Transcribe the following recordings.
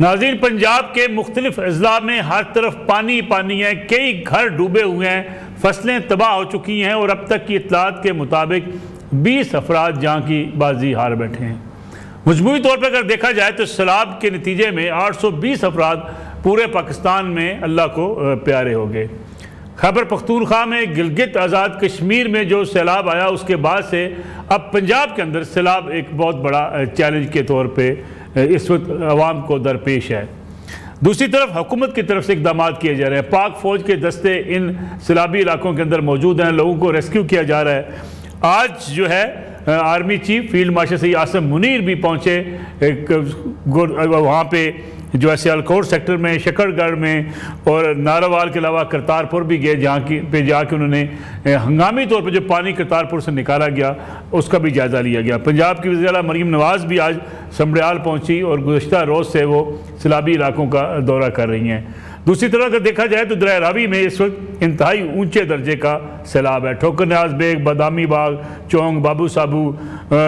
नाज़रीन, पंजाब के मुख्तलिफ अजला में हर तरफ पानी पानी है, कई घर डूबे हुए हैं, फसलें तबाह हो चुकी हैं और अब तक की इत्तलात के मुताबिक 20 अफराद जान की बाजी हार बैठे हैं। मजमूई तौर पर अगर देखा जाए तो सैलाब के नतीजे में 820 अफराद पूरे पाकिस्तान में अल्लाह को प्यारे हो गए। खैबर पख्तूनख्वा में गिलगित आज़ाद कश्मीर में जो सैलाब आया उसके बाद से अब पंजाब के अंदर सैलाब एक बहुत बड़ा चैलेंज के तौर पे इस वक्त अवाम को दरपेश है। दूसरी तरफ हुकूमत की तरफ से इकदाम किए जा रहे हैं। पाक फ़ौज के दस्ते इन सैलाबी इलाकों के अंदर मौजूद हैं, लोगों को रेस्क्यू किया जा रहा है। आज जो है army chief field marshal Syed Asim Munir भी पहुँचे वहाँ पे जो है सियालकोट सेक्टर में, शकरगढ़ में और नारावाल के अलावा करतारपुर भी गए, जहाँ की पे जाके उन्होंने हंगामी तौर पर जो पानी करतारपुर से निकाला गया उसका भी जायज़ा लिया गया। पंजाब की वज़ीर आला मरीम नवाज़ भी आज समड़ियाल पहुँची और गुज़श्ता रोज़ से वो सैलाबी इलाकों का दौरा कर रही हैं। दूसरी तरफ अगर देखा जाए तो दरिया रावी में इस वक्त इंतहाई ऊंचे दर्जे का सैलाब है। ठोकर न्याज बेग, बादामी बाग, चौंग, बाबू साबू,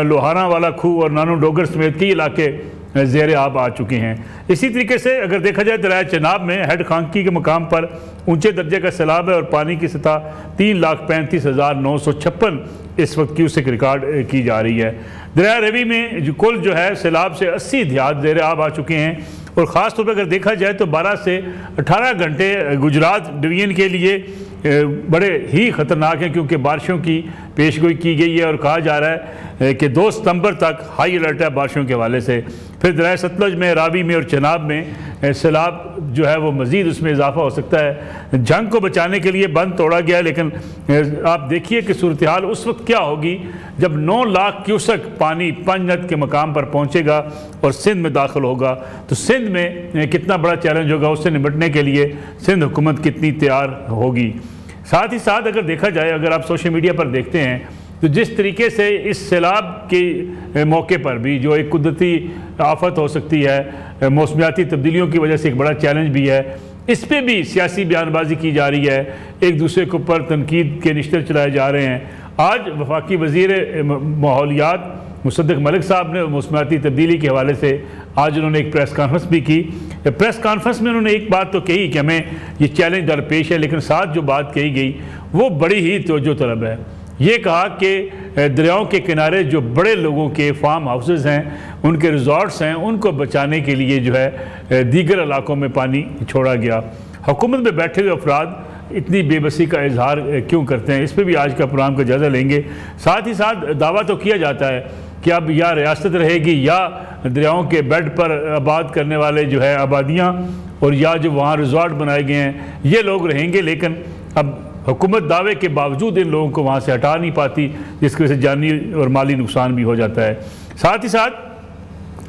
लोहारा वाला खूह और नानो डोगर समेत कई इलाके ज़ेर आब आ चुके हैं। इसी तरीके से अगर देखा जाए दरिया चनाब में हेड खानकी के मकाम पर ऊंचे दर्जे का सैलाब है और पानी की सतह 3,35,956 इस वक्त क्यूसेक रिकॉर्ड की जा रही है। दरिया रवी में जो कुल जो है सैलाब से 80 देहात ज़ेर आब आ चुके हैं और ख़ास तौर पर अगर देखा जाए तो 12 से 18 घंटे गुजरात डिवीज़न के लिए बड़े ही ख़तरनाक हैं, क्योंकि बारिशों की पेशगोई की गई है और कहा जा रहा है कि 2 सितंबर तक हाई अलर्ट है बारिशों के हवाले से। फिर दरिया सतलुज में, रावी में और चनाब में सैलाब जो है वो मज़ीद उसमें इजाफा हो सकता है। जंग को बचाने के लिए बंद तोड़ा गया है, लेकिन आप देखिए कि सूरत हाल उस वक्त क्या होगी जब 9 लाख क्यूसेक पानी पंजनद के मकाम पर पहुँचेगा और सिंध में दाखिल होगा, तो सिंध में कितना बड़ा चैलेंज होगा। उससे निपटने के लिए सिंध हुकूमत कितनी तैयार होगी। साथ ही साथ अगर देखा जाए, अगर आप सोशल मीडिया पर देखते हैं तो जिस तरीके से इस सैलाब के मौके पर भी जो एक कुदरती आफत हो सकती है, मौसमियाती तब्दीलियों की वजह से एक बड़ा चैलेंज भी है, इस पर भी सियासी बयानबाजी की जा रही है, एक दूसरे के ऊपर तनकीद के निश्तर चलाए जा रहे हैं। आज वफाकी वज़ीर माहौलियात मुसद्दिक मलिक साहब ने मौसमियाती तब्दीली के हवाले से आज उन्होंने एक प्रेस कॉन्फ्रेंस भी की। प्रेस कॉन्फ्रेंस में उन्होंने एक बात तो कही कि हमें ये चैलेंज दरपेश है, लेकिन साथ जो बात कही गई वो बड़ी ही तवज्जो तलब है। ये कहा कि दरियाओं के किनारे जो बड़े लोगों के फार्म हाउसेस हैं, उनके रिजॉर्ट्स हैं, उनको बचाने के लिए जो है दीगर इलाकों में पानी छोड़ा गया। हुकूमत में बैठे हुए अफराद इतनी बेबसी का इजहार क्यों करते हैं, इस पर भी आज का प्रोग्राम का जायज़ा लेंगे। साथ ही साथ दावा तो किया जाता है कि अब या रियासत रहेगी या दरियाओं के बेड पर आबाद करने वाले जो है आबादियाँ और या जो वहाँ रिजॉर्ट बनाए गए हैं ये लोग रहेंगे, लेकिन अब हुकूमत दावे के बावजूद इन लोगों को वहाँ से हटा नहीं पाती, जिसकी वजह से जानी और माली नुकसान भी हो जाता है। साथ ही साथ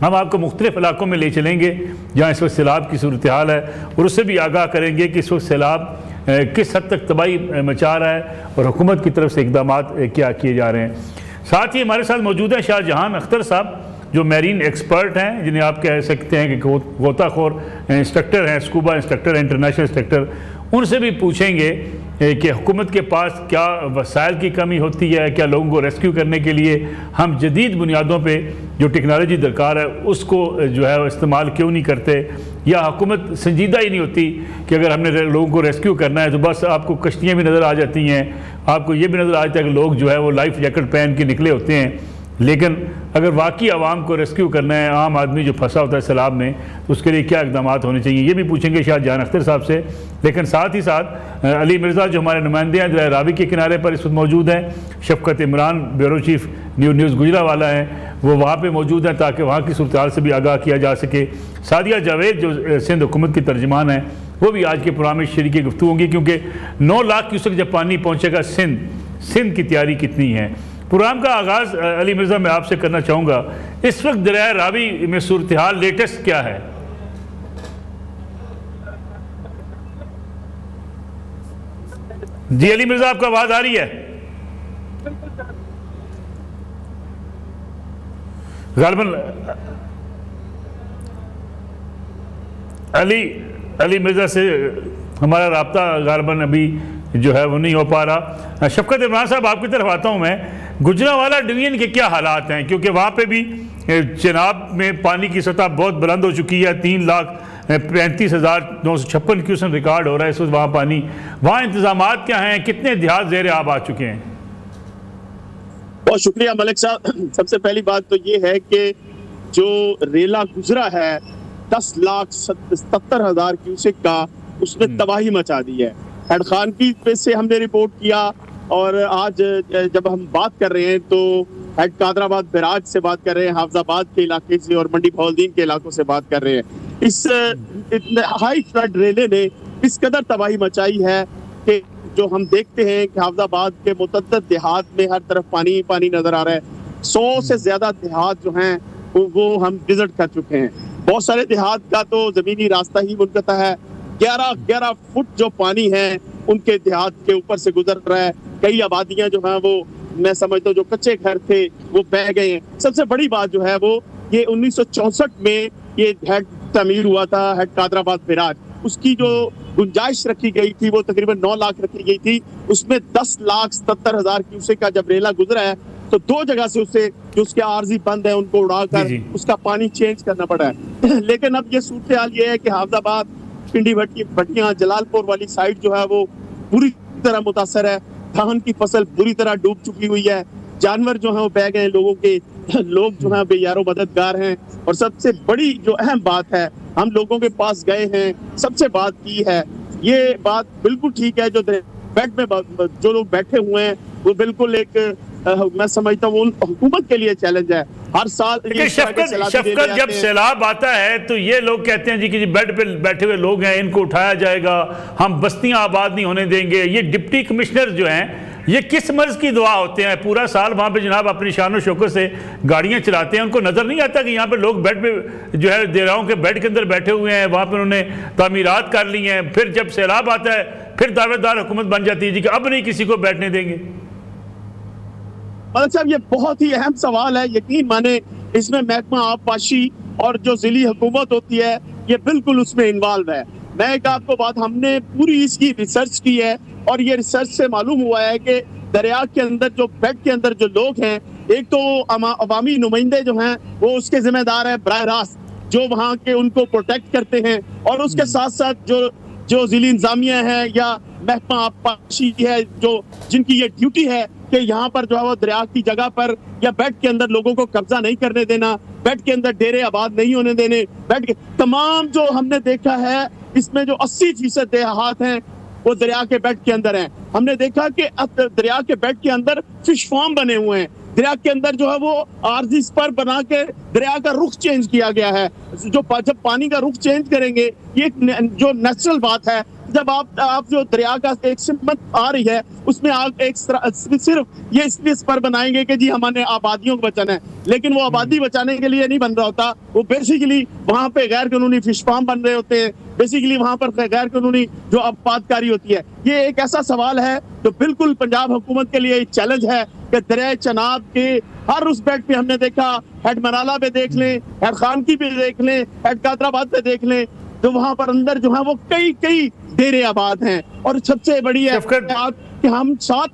हम आपको मुख्तलिफ इलाकों में ले चलेंगे जहाँ इस वक्त सैलाब की सूरत हाल है और उससे भी आगाह करेंगे कि इस वक्त सैलाब किस हद तक तबाही मचा रहा है और हुकूमत की तरफ से इक़दाम क्या किए जा रहे हैं। साथ ही हमारे साथ मौजूद हैं शाहजहान अख्तर साहब, जो मैरीन एक्सपर्ट हैं, जिन्हें आप कह सकते हैं कि गोताखोर इंस्ट्रक्टर हैं, स्कूबा इंस्ट्रक्टर, इंटरनेशनल इंस्ट्रक्टर। उनसे भी पूछेंगे कि हुकूमत के पास क्या वसाइल की कमी होती है, क्या लोगों को रेस्क्यू करने के लिए हम जदीद बुनियादों पे जो टेक्नोलॉजी दरकार है उसको जो है इस्तेमाल क्यों नहीं करते, या हुकूमत संजीदा ही नहीं होती कि अगर हमने लोगों को रेस्क्यू करना है तो बस आपको कश्तियाँ भी नज़र आ जाती हैं, आपको ये भी नज़र आ जाता है कि लोग जो है वो लाइफ जैकेट पहन के निकले होते हैं, लेकिन अगर वाकई आवाम को रेस्क्यू करना है, आम आदमी जो फंसा होता है सैलाब में, तो उसके लिए क्या इकदाम होने चाहिए, ये भी पूछेंगे शाहजहान अख्तर साहब से। लेकिन साथ ही साथ अली मिर्ज़ा जो हमारे नुमाइंदे हैं दरिया रावी के किनारे पर इस वक्त मौजूद हैं, Shafqat Imran bureau chief news Gujranwala हैं, वो वहाँ पर मौजूद हैं ताकि वहाँ की सूरत हाल से भी आगाह किया जा सके। सादिया जावेद जो सिंध हुकूमत की तर्जमान है वो भी आज के प्रोग्राम में शरीक गुफ्तगू होंगी, क्योंकि 9 लाख क्यूसेक जब पानी पहुँचेगा सिंध की तैयारी कितनी है। प्रोग्राम का आगाज़ अली मिर्ज़ा मैं आपसे करना चाहूँगा, इस वक्त दरिया रावी में सूरत हाल लेटेस्ट क्या है? जी अली मिर्ज़ा, आपको आवाज़ आ रही है? गालिबन अली मिर्ज़ा से हमारा राब्ता गालिबन अभी जो है वो नहीं हो पा रहा। शफकत इमरान साहब, आपकी तरफ आता हूँ मैं। गुजरावाला डिवीज़न के क्या हालात हैं, क्योंकि वहाँ पे भी चनाब में पानी की सतह बहुत बुलंद हो चुकी है, 3,35,956 क्यूसेक रिकॉर्ड हो रहा है इस वक्त वहाँ पानी। वहाँ इंतजामात क्या हैं, कितने देहात ज़ेर आब आ चुके हैं? बहुत शुक्रिया मलिक साहब। सबसे पहली बात तो ये है कि जो रेला गुजरा है 10,77,000 क्यूसेक का, उसने तबाही मचा दी है। हेड खान की पे से हमने रिपोर्ट किया और आज जब हम बात कर रहे हैं तो हेड कादराबाद बैराज से बात कर रहे हैं, हाफजाबाद के इलाके से और मंडी बहाउद्दीन के इलाकों से बात कर रहे हैं। इस हाई फ्लड रेले ने इस कदर तबाही मचाई है कि जो हम देखते हैं कि हाफजाबाद के मुतअद्दिद देहात में हर तरफ पानी ही पानी नजर आ रहा है। 100 से ज्यादा देहात जो हैं वो हम विजिट कर चुके हैं। बहुत सारे देहात का तो जमीनी रास्ता ही मुनक़ता है। 11 फुट जो पानी है उनके देहात के ऊपर से गुजर रहा है। कई आबादियां जो हैं वो, मैं समझता हूँ, जो कच्चे घर थे वो बह गए हैं। सबसे बड़ी बात जो है वो ये 1964 में ये हेड तमीर हुआ था, हेड कादराबाद बैराज। उसकी जो गुंजाइश रखी गई थी वो तकरीबन 9 लाख रखी गई थी। उसमें 10,77,000 क्यूसेक का जब रेला गुजरा है तो 2 जगह से उसे जो उसके आर्जी बंद है उनको उड़ाकर उसका पानी चेंज करना पड़ा है। लेकिन अब ये सूरत हाल ये है कि हाफजाबाद, पिंडी भट्टियां, जलालपुर वाली साइड जो है वो बुरी तरह मुतासर है। धान की फसल बुरी तरह डूब चुकी हुई है। जानवर जो है वो बह गए, लोग जो है बेयारो मददगार हैं। और सबसे बड़ी जो अहम बात है, हम लोगों के पास गए हैं, सबसे बात की है, ये बात बिल्कुल ठीक है, जो बेड में जो लोग बैठे हुए हैं वो बिल्कुल एक मैं समझता हूँ हुकूमत के लिए चैलेंज है। हर साल शफकत जब सैलाब आता है तो ये लोग कहते हैं जी कि बेड पे बैठे हुए लोग हैं, इनको उठाया जाएगा, हम बस्तियां आबाद नहीं होने देंगे। ये डिप्टी कमिश्नर जो हैं ये किस मर्ज की दुआ होते हैं? पूरा साल वहाँ पे जनाब अपनी शान शौकत से गाड़ियाँ चलाते हैं, उनको नज़र नहीं आता कि यहाँ पे लोग बेड पे जो है देराओं के बेड के अंदर बैठे हुए हैं, वहाँ पे उन्होंने तामीरात कर ली हैं। फिर जब सैलाब आता है फिर दावेदार हुकूमत बन जाती है जी कि अब नहीं किसी को बैठने देंगे। मलिक साहब, ये बहुत ही अहम सवाल है। यकीन माने इसमें महकमा आबपाशी और जो जिली हुकूमत होती है ये बिल्कुल उसमें इन्वॉल्व है। मैं एक आपको बात, हमने पूरी इसकी रिसर्च की है और ये रिसर्च से मालूम हुआ है कि दरिया के अंदर जो बेड के अंदर जो लोग हैं, एक तो अवामी नुमाइंदे जो हैं वो उसके जिम्मेदार है बराह रास्त, जो वहाँ के उनको प्रोटेक्ट करते हैं, और उसके साथ साथ जो जिली इंतजामिया है या महकमा आबपाशी है जो जिनकी ये ड्यूटी है कि यहाँ पर जो है वो दरिया की जगह पर या बेड के अंदर लोगों को कब्जा नहीं करने देना, बेड के अंदर डेरे आबाद नहीं होने देने। बेड के तमाम जो हमने देखा है इसमें जो 80% देहात हैं वो दरिया के बेड के अंदर हैं। हमने देखा कि दरिया के बेड के अंदर फिश फार्म बने हुए हैं। दरिया के अंदर जो है वो आरजी स्पर बना के दरिया का रुख चेंज किया गया है। जब पानी का रुख चेंज करेंगे, ये जो नेचुरल बात है, जब आप जो दरिया का एक सिमत आ रही है उसमें आप एक सिर्फ ये इसलिए स्पर बनाएंगे कि जी हमारे आबादियों को बचाना है, लेकिन वो आबादी बचाने के लिए नहीं बन रहा होता। वो बेसिकली वहाँ पे गैर कानूनी फिश फार्म बन रहे होते हैं, बेसिकली वहाँ पर गैर कानूनी जो आबादकारी होती है। ये एक ऐसा सवाल है जो बिल्कुल पंजाब हुकूमत के लिए एक चैलेंज है कि दरिया चनाब के हर उस बेड पे हमने देखा, हेड मराला पे देख लें, हेड खानकी पे देख लें, हेड कादराबाद पे देख लें, तो वहां पर अंदर जो है वो कई डेरे आबाद हैं। और सबसे बड़ी है कि हम साथ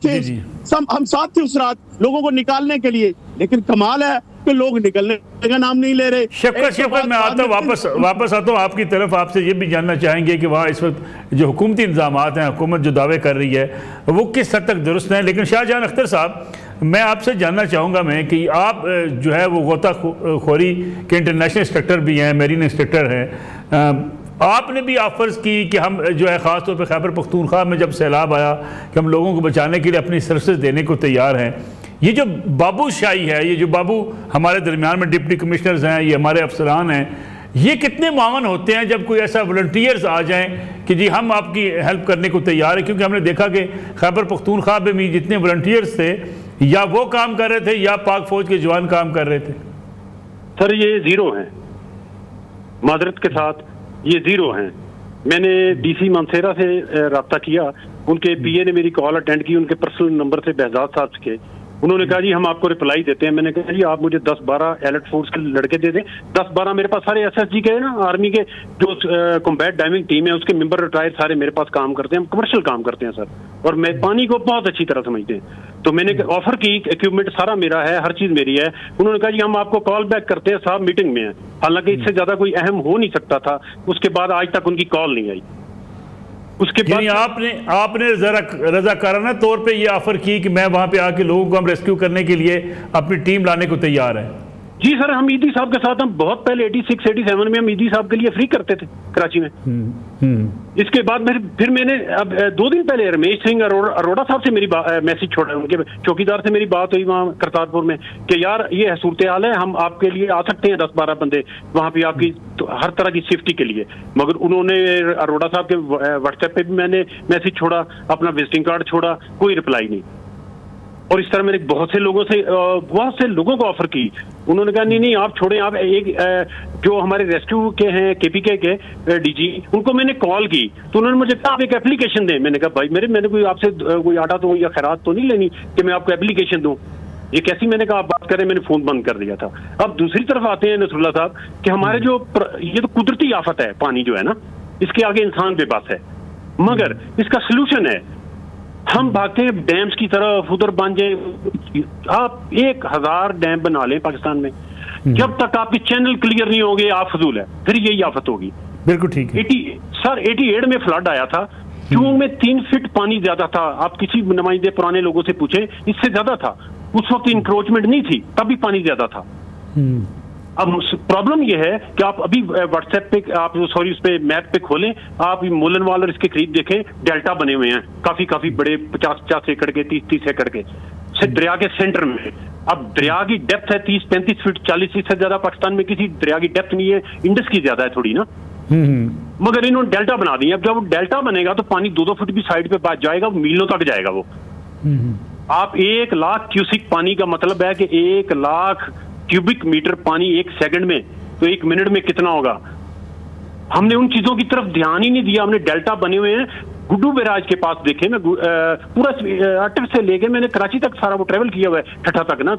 थे उस रात लोगों को निकालने के लिए, लेकिन कमाल है कि लोग निकलने का नाम नहीं ले रहे। शफकत मैं आता हूँ वापस आता हूँ आपकी तरफ। आपसे ये भी जानना चाहेंगे कि वहाँ इस वक्त जो हुकूमती इंतजामात हैं, हुकूमत जो दावे कर रही है वो किस हद तक दुरुस्त हैं। लेकिन शाहजहां अख्तर साहब, मैं आपसे जानना चाहूँगा मैं कि आप जो है वो गोताखोरी के इंटरनेशनल इंस्ट्रक्टर भी हैं, मेरीन इंस्ट्रक्टर हैं, आपने भी ऑफर्स की कि हम जो है ख़ास तौर पर खैबर पख्तूनख्वा में जब सैलाब आया कि हम लोगों को बचाने के लिए अपनी सर्विसेज देने को तैयार हैं। ये जो बाबूशाही है, ये जो बाबू हमारे दरमियान में डिप्टी कमिश्नर्स हैं, ये हमारे अफसरान हैं, ये कितने मावन होते हैं जब कोई ऐसा वॉलंटियर्स आ जाएं कि जी हम आपकी हेल्प करने को तैयार है? क्योंकि हमने देखा कि खैबर पख्तूनख्वा में भी जितने वॉलंटियर्स थे या वो काम कर रहे थे या पाक फौज के जवान काम कर रहे थे। सर ये जीरो हैं, मादरत के साथ ये जीरो हैं। मैंने डीसी मानसेरा से रब्ता किया, उनके पीए ने मेरी कॉल अटेंड की, उनके पर्सनल नंबर से बहजाद साहब के, उन्होंने कहा जी हम आपको रिप्लाई देते हैं। मैंने कहा जी आप मुझे 10-12 अलर्ट फोर्स के लड़के दे दें। 10-12 मेरे पास सारे SSG के ना, आर्मी के जो कॉम्बैट डाइविंग टीम है उसके मेंबर रिटायर्ड सारे मेरे पास काम करते हैं, हम कमर्शियल काम करते हैं सर, और मैं पानी को बहुत अच्छी तरह समझते हैं। तो मैंने ऑफर की, इक्विपमेंट सारा मेरा है, हर चीज मेरी है। उन्होंने कहा जी हम आपको कॉल बैक करते हैं, साहब मीटिंग में है। हालांकि इससे ज्यादा कोई अहम हो नहीं सकता था। उसके बाद आज तक उनकी कॉल नहीं आई। उसके बाद आपने रजाकाराना तौर पे ये ऑफर की कि मैं वहां पे आके लोगों को हम रेस्क्यू करने के लिए अपनी टीम लाने को तैयार है? जी सर, हम ईदी साहब के साथ, हम बहुत पहले 86-87 में हम ईदी साहब के लिए फ्री करते थे कराची में। इसके बाद फिर मैंने अब 2 दिन पहले रमेश सिंह अरोड़ा साहब से मेरी मैसेज छोड़ा, उनके चौकीदार से मेरी बात हुई वहाँ करतारपुर में कि यार ये सूरत हाल है, हम आपके लिए आ सकते हैं 10-12 बंदे वहाँ पे आपकी तो हर तरह की सेफ्टी के लिए। मगर उन्होंने अरोड़ा साहब के व्हाट्सएप पे भी मैंने मैसेज छोड़ा, अपना विजिटिंग कार्ड छोड़ा, कोई रिप्लाई नहीं। और इस तरह मैंने बहुत से लोगों को ऑफर की। उन्होंने कहा नहीं आप छोड़ें, आप एक जो हमारे रेस्क्यू के हैं KPK के DG, उनको मैंने कॉल की तो उन्होंने मुझे कहा आप एक एप्लीकेशन दें। मैंने कहा भाई मैंने कोई आपसे कोई आटा तो या खैरात तो नहीं लेनी कि मैं आपको एप्लीकेशन दूं, ये कैसी? मैंने कहा आप बात करें, मैंने फोन बंद कर दिया था। अब दूसरी तरफ आते हैं नसरुल्लाह साहब कि हमारे जो ये तो कुदरती आफत है, पानी जो है ना, इसके आगे इंसान बेबस है, मगर इसका सोल्यूशन है। हम भागते हैं डैम्स की तरफ, उधर बन जाए। आप 1000 डैम बना लें पाकिस्तान में, जब तक आपके चैनल क्लियर नहीं होंगे आप फजूल है, फिर यही आफत होगी। बिल्कुल ठीक है। 88 में फ्लड आया था, क्यों में 3 फीट पानी ज्यादा था। आप किसी नुमाइंदे पुराने लोगों से पूछें, इससे ज्यादा था। उस वक्त इंक्रोचमेंट नहीं थी, तब भी पानी ज्यादा था। अब प्रॉब्लम यह है कि आप अभी व्हाट्सएप पे उस पे मैप पे खोलें, आप मोलनवाल और इसके करीब देखें, डेल्टा बने हुए हैं काफी बड़े, 50-50 एकड़ के, 30-30 एकड़ के, दरिया के सेंटर में। अब दरिया की डेप्थ है 30-35 फीट, 40 फीट से ज्यादा पाकिस्तान में किसी दरिया की डेप्थ नहीं है। इंडस की ज्यादा है थोड़ी ना, मगर इन्होंने डेल्टा बना दिया। अब जब डेल्टा बनेगा तो पानी 2-2 फुट भी साइड पे जाएगा, मीलों तक जाएगा वो। आप 1 लाख क्यूसिक पानी का मतलब है कि 1 लाख क्यूबिक मीटर पानी 1 सेकंड में, तो 1 मिनट में कितना होगा? हमने उन चीजों की तरफ ध्यान ही नहीं दिया। हमने डेल्टा बने हुए हैं। गुड्डू बैराज के पास देखे, मैं पूरा अटक से लेके मैंने कराची तक सारा वो ट्रेवल किया हुआ है, ठट्ठा तक ना,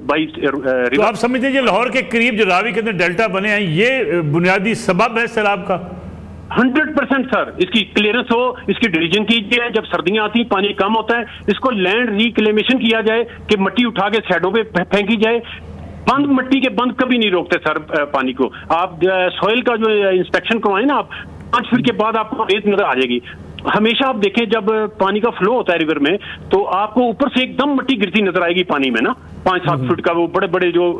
बाई तो आप समझ लीजिए लाहौर के करीब जो रावी के अंदर डेल्टा बने हैं, ये बुनियादी सबब है सैलाब का। 100% सर, इसकी क्लियरेंस हो, इसकी डिवीजन कीजिए। जब सर्दियां आती पानी कम होता है, इसको लैंड रिक्लेमेशन किया जाए कि मिट्टी उठा के साइडों पे फेंकी जाए। बंद मिट्टी के बंद कभी नहीं रोकते सर पानी को। आप सॉइल का जो इंस्पेक्शन करवाएं ना, आप 5 फीट के बाद आपको रेत नजर आ जाएगी। हमेशा आप देखें जब पानी का फ्लो होता है रिवर में, तो आपको ऊपर से एकदम मिट्टी गिरती नजर आएगी पानी में ना, 5-7 फीट का वो बड़े बड़े जो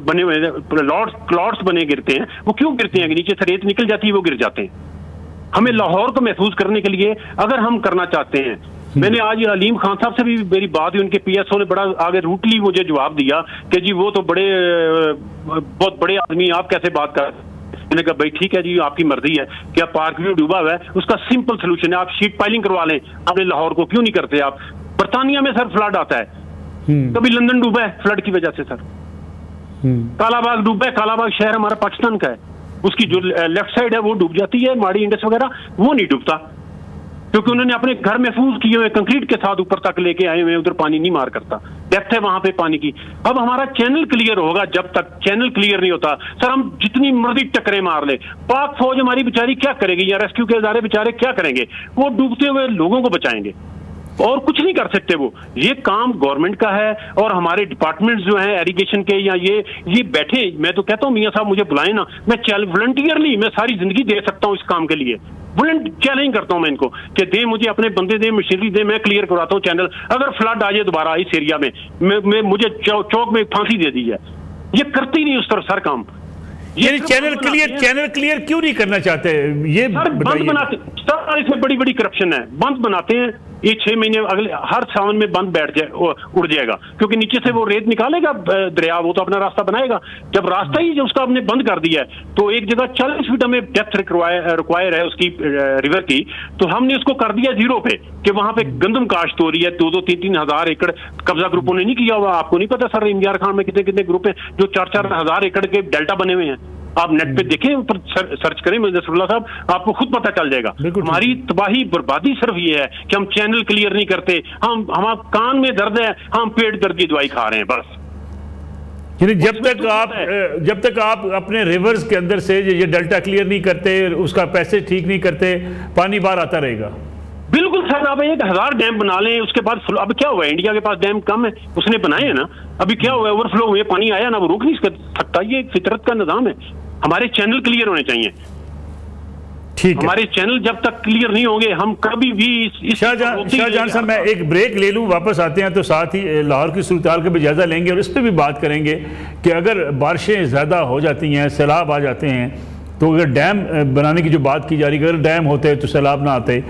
बने हुए क्लॉट्स बने गिरते हैं। वो क्यों गिरते हैं? नीचे से रेत निकल जाती है, वो गिर जाते हैं। हमें लाहौर को महफूज करने के लिए अगर हम करना चाहते हैं, मैंने आज अलीम खान साहब से भी मेरी बात हुई, उनके PSO ने बड़ा आगे रूटली मुझे जवाब दिया कि जी वो तो बहुत बड़े आदमी, आप कैसे बात कर। मैंने कहा भाई ठीक है जी, आपकी मर्जी है। क्या पार्क व्यू डूबा हुआ है, उसका सिंपल सोल्यूशन है, आप शीट पाइलिंग करवा लें। अपने लाहौर को क्यों नहीं करते आप? बरतानिया में सर फ्लड आता है, कभी लंदन डूबा है फ्लड की वजह से सर, कालाबाग डूबा है। कालाबाग शहर हमारा पाकिस्तान का है, उसकी जो लेफ्ट साइड है वो डूब जाती है, माड़ी इंडस वगैरह वो नहीं डूबता, क्योंकि उन्होंने अपने घर महफूज किए हुए, कंक्रीट के साथ ऊपर तक लेके आए हुए, उधर पानी नहीं मार करता, डेप्थ है वहां पे पानी की। अब हमारा चैनल क्लियर होगा, जब तक चैनल क्लियर नहीं होता सर हम जितनी मर्जी टकरे मार ले, पाक फौज हमारी बेचारी क्या करेगी, या रेस्क्यू के इदारे बेचारे क्या करेंगे? वो डूबते हुए लोगों को बचाएंगे और कुछ नहीं कर सकते वो। ये काम गवर्नमेंट का है और हमारे डिपार्टमेंट्स जो हैं एरीगेशन के, या ये बैठे, मैं तो कहता हूँ मियाँ साहब मुझे बुलाएं ना, मैं वॉलंटियरली मैं सारी जिंदगी दे सकता हूँ इस काम के लिए। चैलेंज करता हूं मैं इनको कि दे मुझे अपने बंदे दे, मशीनरी दे, मैं क्लियर करवाता हूं चैनल। अगर फ्लड आ जाए दोबारा इस एरिया में मुझे चौक में फांसी दे दी है। ये करती नहीं उस तरह सर काम। ये चैनल क्लियर क्यों नहीं करना चाहते? ये बंद बनाते सर, इसमें बड़ी बड़ी करप्शन है। बंद बनाते हैं, ये 6 महीने अगले हर सावन में बंद बैठ जाए, उड़ जाएगा, क्योंकि नीचे से वो रेत निकालेगा दरिया, वो तो अपना रास्ता बनाएगा। जब रास्ता ही जो उसका हमने बंद कर दिया है, तो एक जगह 40 फीट हमें डेप्थ रिक्वायर है उसकी रिवर की, तो हमने उसको कर दिया 0 पे कि वहां पे गंदम काश्त हो रही है। 2-3 हजार एकड़ कब्जा ग्रुपों ने नहीं किया हुआ। आपको नहीं पता सर, इम्तियाज खान में कितने कितने ग्रुप है जो 4-4 हजार एकड़ के डेल्टा बने हुए हैं। आप नेट पे देखें, ऊपर सर्च करें नसरुल्लाह साहब, आपको खुद पता चल जाएगा। हमारी तबाही बर्बादी सिर्फ ये है कि हम चैनल क्लियर नहीं करते, हम कान में दर्द है, हम पेट दर्द की दवाई खा रहे हैं बस। यानी जब तक आप अपने रिवर्स के अंदर से ये डेल्टा क्लियर नहीं करते, उसका पैसेज ठीक नहीं करते, पानी बाहर आता रहेगा। बिल्कुल सर, आप 1000 डैम बना लें, उसके बाद अब क्या हुआ है, इंडिया के पास डैम कम है, उसने बनाए हैं ना, अभी क्या हुआ है, ओवरफ्लो हुए, पानी आया ना, वो रोक नहीं सकता, ये फितरत का निजाम है। हमारे चैनल क्लियर होने चाहिए, ठीक है। हमारे चैनल जब तक क्लियर नहीं होंगे हम कभी भी शाहजहां साहब, मैं एक ब्रेक ले लूं, वापस आते हैं तो साथ ही लाहौर की सूरत हाल का भी जायजा लेंगे और इस पर भी बात करेंगे कि अगर बारिशें ज़्यादा हो जाती हैं, सैलाब आ जाते हैं, तो अगर डैम बनाने की जो बात की जा रही है, अगर डैम होते तो सैलाब ना आते।